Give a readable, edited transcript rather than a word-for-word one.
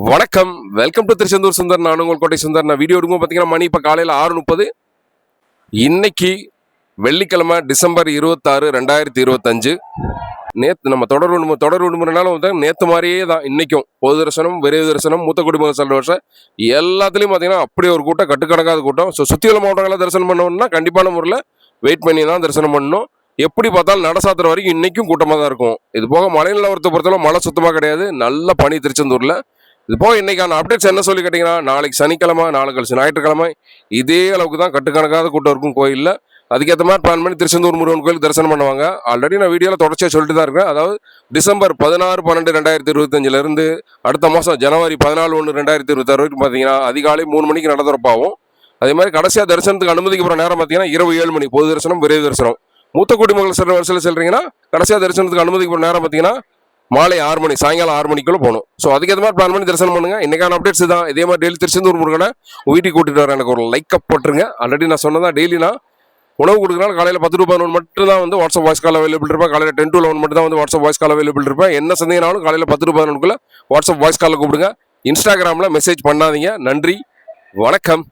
வணக்கம், welcome to Tiruchendur Sundar. நான் உங்கள் கோட்டை சுந்தர். நான் வீடியோ எடுக்கும் பார்த்தீங்கன்னா மணி இப்போ காலையில் 6:30. இன்னைக்கு வெள்ளிக்கிழமை டிசம்பர் 26, 2025. நேற்று நம்ம தொடர் விடுமுறைனாலும் வந்து நேற்று மாதிரியே தான் இன்னைக்கும் பொது தரிசனம், விரைவு தரிசனம், மூத்த குடிமகன் செல்வ வருஷம் எல்லாத்துலேயும் பார்த்தீங்கன்னா அப்படியே ஒரு கூட்டம், கட்டுக்கணக்காத கூட்டம். ஸோ சுற்றியுள்ள மாவட்டங்களில் தரிசனம் பண்ணணும்னா கண்டிப்பான முறையில் வெயிட் பண்ணி தான் தரிசனம் பண்ணணும். எப்படி பார்த்தாலும் நட சாத்திர வரைக்கும் இன்னைக்கும் கூட்டமாக தான் இருக்கும். இது போக மழை நிலவரத்தை பொறுத்தவரை மழை சுத்தமாக கிடையாது, நல்ல பனி திருச்செந்தூரில். இது போக இன்னைக்கான அப்டேட்ஸ் என்ன சொல்லி கேட்டிங்கன்னா, நாளைக்கு சனிக்கிழமை, நாளை கழிச்சு ஞாயிற்றுக்கிழமை இதே அளவுக்கு தான் கட்டுக்கணக்காத கூட்டம் இருக்கும் கோயிலில். அதுக்கேற்ற மாதிரி பிளான் பண்ணி திருச்செந்தூர் முருகன் கோயில் தரிசனம் பண்ணுவாங்க. ஆல்ரெடி நான் வீடியோவில் தொடர்ச்சியாக சொல்லிட்டு தான் இருக்கேன். அதாவது டிசம்பர் 16, 12, 2025 அடுத்த மாதம் ஜனவரி 14, 1, 2026 வரைக்கும் பார்த்தீங்கன்னா அதிகாலை 3 மணிக்கு நட திறப்பாகும். அதே மாதிரி கடைசியாக தரிசனத்துக்கு அனுமதிக்கப்படுற நேரம் பார்த்தீங்கன்னா இரவு 7 மணி பொது தரிசனம், விரைவு தரிசனம். மூத்த குடிமகள் செல்ற வரிசையில் செல்றீங்கன்னா கடைசியாக தரிசனத்துக்கு அனுமதிக்கப்படுற நேரம் பார்த்தீங்கன்னா மாலை 6 மணி, சாயங்காலம் 6 மணிக்குள்ள போகணும். ஸோ அதுக்கேற்ற மாதிரி பிளான் பண்ணி தரிசனம் பண்ணுங்க. இன்னைக்கான அப்டேட்ஸ் தான். இதே மாதிரி டெய்லி திருச்செந்தூர் முருகனை வீட்டுக்கு கூட்டிட்டு வர எனக்கு ஒரு லைக் அப் போட்டுருங்க. ஆல்ரெடி நான் சொன்னதான், டெய்லி நான் உணவு கொடுக்குறனால காலையில் 10 to 11 மட்டும் தான் வந்து வாட்ஸ்அப் வாய்ஸ் கால் அவைலபிள் இருப்பேன். காலையில் 10 to 11 மட்டும் தான் வந்து வாட்ஸ்அப் வாய்ஸ் கால் அவைலபிள் இருப்பேன். என்ன சந்தேகனாலும் காலையில் 10 to 11 வாட்ஸ்அப் வாய்ஸ் காலில் கூப்பிடுங்க. இன்ஸ்டாகிராமில் மெசேஜ் பண்ணாதீங்க. நன்றி, வணக்கம்.